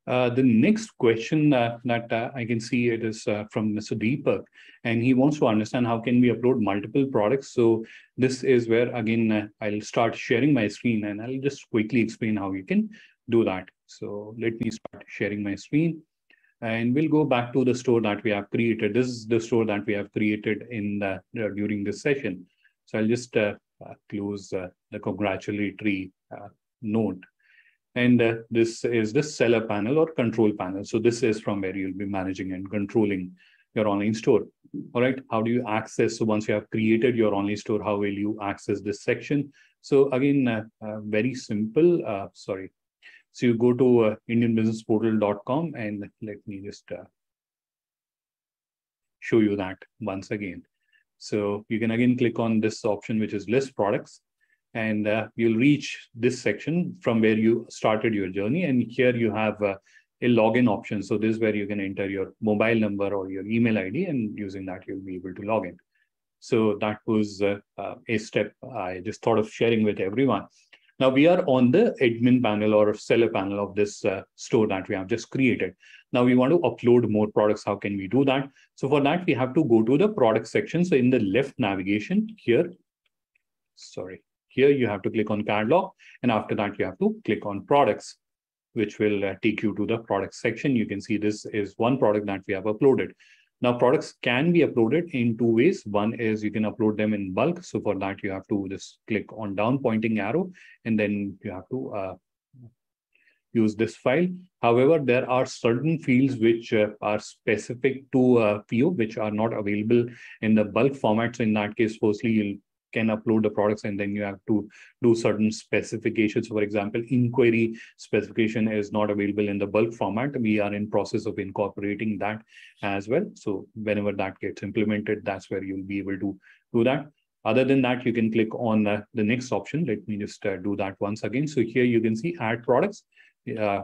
Speaker 1: The next question that I can see it is from Mr. Deepak, and he wants to understand how can we upload multiple products. So this is where, again, I'll start sharing my screen and I'll just quickly explain how you can do that. So let me start sharing my screen and we'll go back to the store that we have created. This is the store that we have created in during this session. So I'll just close the congratulatory note. And this is the seller panel or control panel. So this is from where you'll be managing and controlling your online store. All right. How do you access? So once you have created your online store, how will you access this section? So again, very simple. Sorry. So you go to indianbusinessportal.com and let me just show you that once again. So you can again click on this option, which is list products. And you'll reach this section from where you started your journey. And here you have a login option. So this is where you can enter your mobile number or your email ID, and using that, you'll be able to log in. So that was a step I just thought of sharing with everyone. Now we are on the admin panel or seller panel of this store that we have just created. Now we want to upload more products. How can we do that? So for that, we have to go to the product section. So in the left navigation here, here you have to click on catalog, and after that you have to click on products, which will take you to the product section. You can see this is one product that we have uploaded. Now products can be uploaded in two ways. One is you can upload them in bulk. So for that you have to just click on down pointing arrow, and then you have to use this file. However, there are certain fields which are specific to FIEO, which are not available in the bulk format. So in that case, firstly, you can upload the products and then you have to do certain specifications. For example, inquiry specification is not available in the bulk format. We are in process of incorporating that as well. So whenever that gets implemented, that's where you'll be able to do that. Other than that, you can click on the next option. Let me just do that once again. So here you can see add products,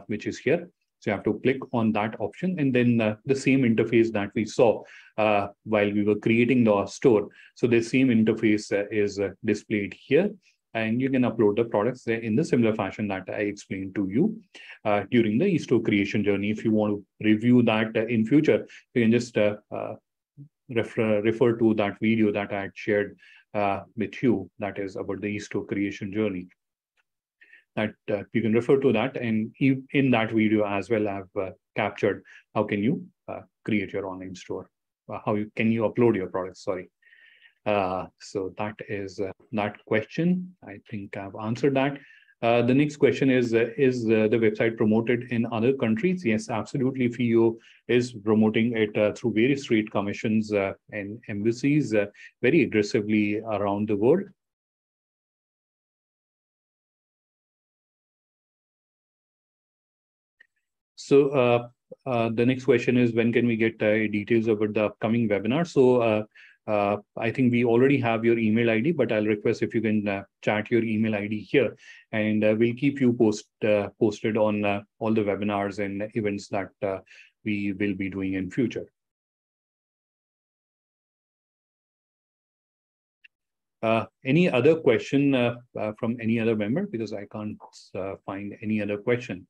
Speaker 1: which is here. So you have to click on that option, and then the same interface that we saw while we were creating the store. So the same interface is displayed here, and you can upload the products in the similar fashion that I explained to you during the eStore creation journey. If you want to review that in future, you can just refer to that video that I had shared with you, that is about the eStore creation journey. That you can refer to that, and in that video as well, I've captured how can you create your online store, can you upload your products. Sorry. So that is that question. I think I've answered that. The next question is the website promoted in other countries? Yes, absolutely. FIEO is promoting it through various trade commissions and embassies very aggressively around the world. So the next question is, when can we get details about the upcoming webinar? So I think we already have your email ID, but I'll request if you can chat your email ID here, and we'll keep you posted on all the webinars and events that we will be doing in future. Any other question from any other member? Because I can't find any other question.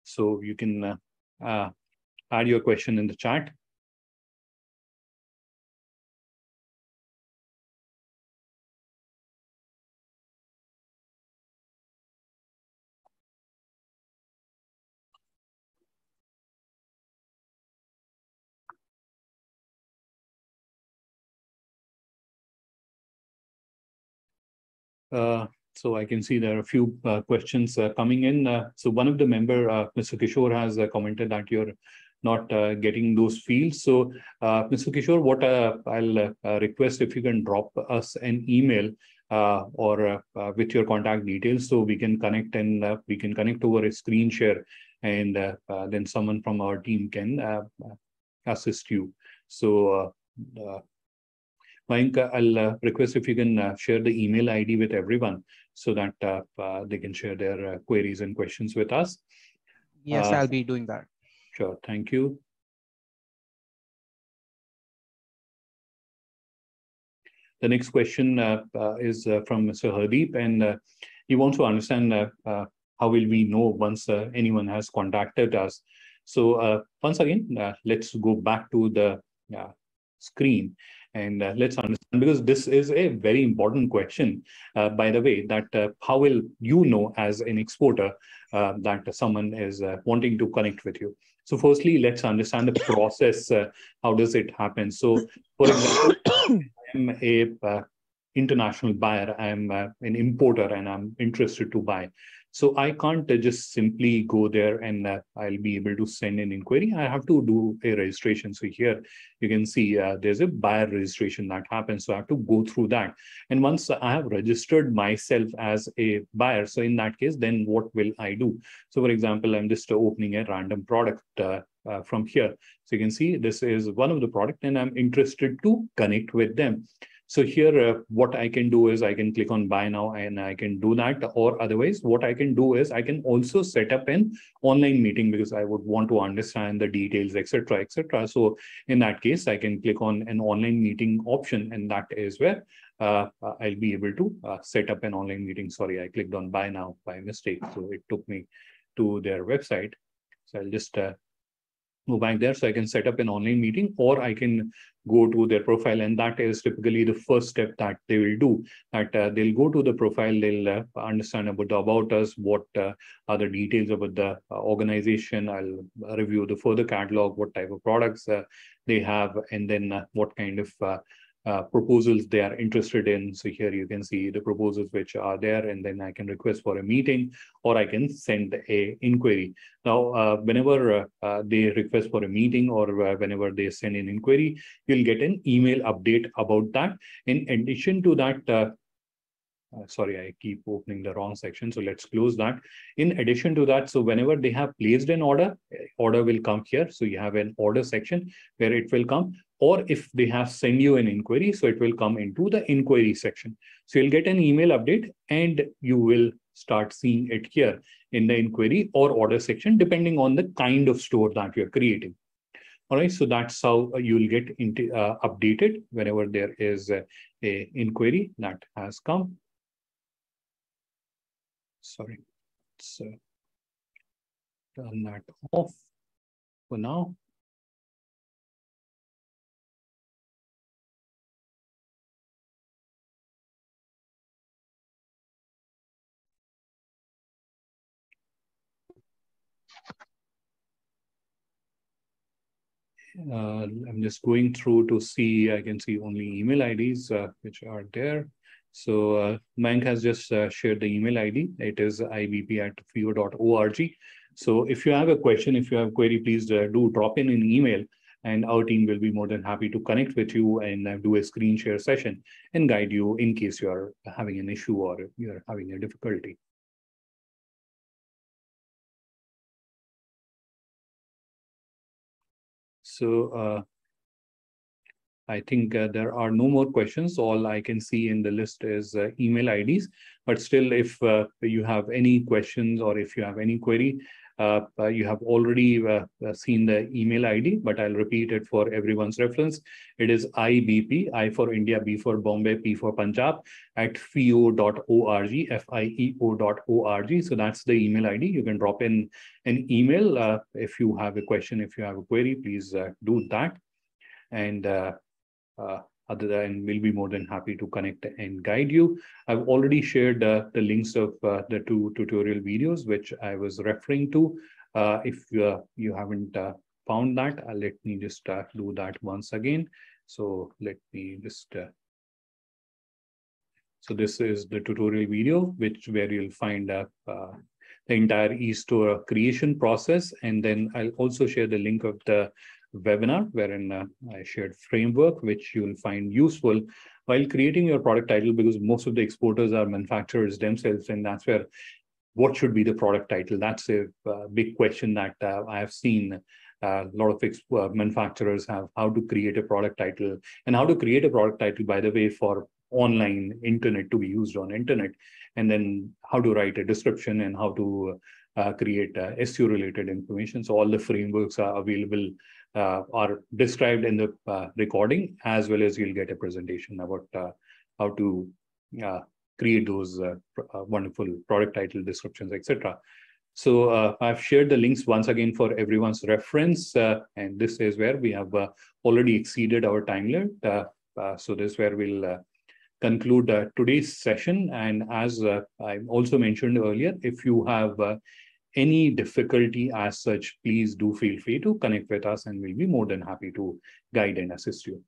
Speaker 1: So you can add your question in the chat. So I can see there are a few questions coming in. So one of the member, Mr. Kishore, has commented that you're not getting those fields. So Mr. Kishore, what I'll request if you can drop us an email or with your contact details, so we can connect and we can connect over a screen share, and then someone from our team can assist you. So Mayank, I'll request if you can share the email ID with everyone so that they can share their queries and questions with us.
Speaker 2: Yes, I'll be doing that.
Speaker 1: Sure, thank you. The next question is from Mr. Hardeep, and he wants to understand how will we know once anyone has contacted us. So once again, let's go back to the screen. And let's understand, because this is a very important question, by the way, that how will you know as an exporter that someone is wanting to connect with you? So firstly, let's understand the process. How does it happen? So for example, I'm a international buyer, I'm an importer, and I'm interested to buy. So I can't just simply go there and I'll be able to send an inquiry. I have to do a registration. So here you can see there's a buyer registration that happens. So I have to go through that. And once I have registered myself as a buyer, so in that case, then what will I do? So for example, I'm just opening a random product from here. So you can see this is one of the product and I'm interested to connect with them. So here, what I can do is I can click on buy now and I can do that. Or otherwise, what I can do is I can also set up an online meeting because I would want to understand the details, etc., etc. So in that case, I can click on an online meeting option, and that is where I'll be able to set up an online meeting. Sorry, I clicked on buy now by mistake. So it took me to their website. So I'll just go back there. So I can set up an online meeting, or I can go to their profile. And that is typically the first step that they will do, that they'll go to the profile, they'll understand about us, what are the details about the organization. I'll review the further catalog, what type of products they have, and then what kind of proposals they are interested in. So here you can see the proposals which are there, and then I can request for a meeting, or I can send a inquiry. Now, whenever they request for a meeting, or whenever they send an inquiry, you'll get an email update about that. In addition to that, sorry, I keep opening the wrong section. So let's close that. In addition to that, so whenever they have placed an order, order will come here. So you have an order section where it will come. Or if they have sent you an inquiry, so it will come into the inquiry section. So you'll get an email update and you will start seeing it here in the inquiry or order section, depending on the kind of store that you're creating. All right, so that's how you'll get updated whenever there is a inquiry that has come. Sorry, let's turn that off for now. I'm just going through to see, I can see only email IDs which are there. So Mayank has just shared the email ID. It is ibp@fio.org. So if you have a question, if you have a query, please do drop in an email, and our team will be more than happy to connect with you and do a screen share session and guide you in case you are having an issue or you're having a difficulty. So I think there are no more questions. All I can see in the list is email IDs. But still, if you have any questions or if you have any query, you have already seen the email ID, but I'll repeat it for everyone's reference. It is IBP, I for India, B for Bombay, P for Punjab, at FIEO.org, FIEO.org. So that's the email ID. You can drop in an email if you have a question, if you have a query, please do that. And other than, we'll be more than happy to connect and guide you. I've already shared the links of the 2 tutorial videos which I was referring to. If you haven't found that, let me just do that once again. So let me just so this is the tutorial video where you'll find the entire eStore creation process, and then I'll also share the link of the webinar wherein I shared framework which you will find useful while creating your product title, because most of the exporters are manufacturers themselves, and that's where what should be the product title. That's a big question that I have seen. A lot of manufacturers have how to create a product title, and how to create a product title, by the way, for online internet to be used on internet, and then how to write a description and how to create SEO related information. So all the frameworks are available, are described in the recording, as well as you'll get a presentation about how to create those wonderful product title descriptions, etc. So I've shared the links once again for everyone's reference, and this is where we have already exceeded our time limit. So this is where we'll conclude today's session. And as I also mentioned earlier, if you have any difficulty as such, please do feel free to connect with us, and we'll be more than happy to guide and assist you.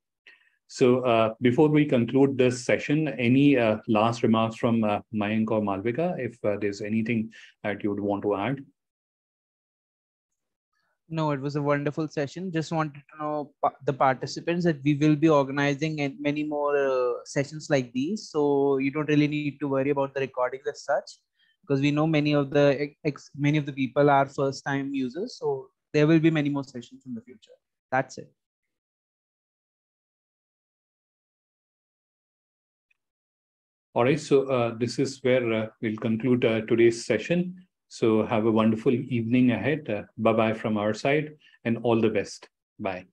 Speaker 1: So before we conclude this session, any last remarks from Mayank or Malvika, if there's anything that you would want to add?
Speaker 2: No, it was a wonderful session. Just wanted to know the participants that we will be organizing many more sessions like these. So you don't really need to worry about the recordings as such, because we know many of the people are first time users. So there will be many more sessions in the future. That's it.
Speaker 1: All right. So this is where we'll conclude today's session. So have a wonderful evening ahead. Bye-bye from our side, and all the best. Bye.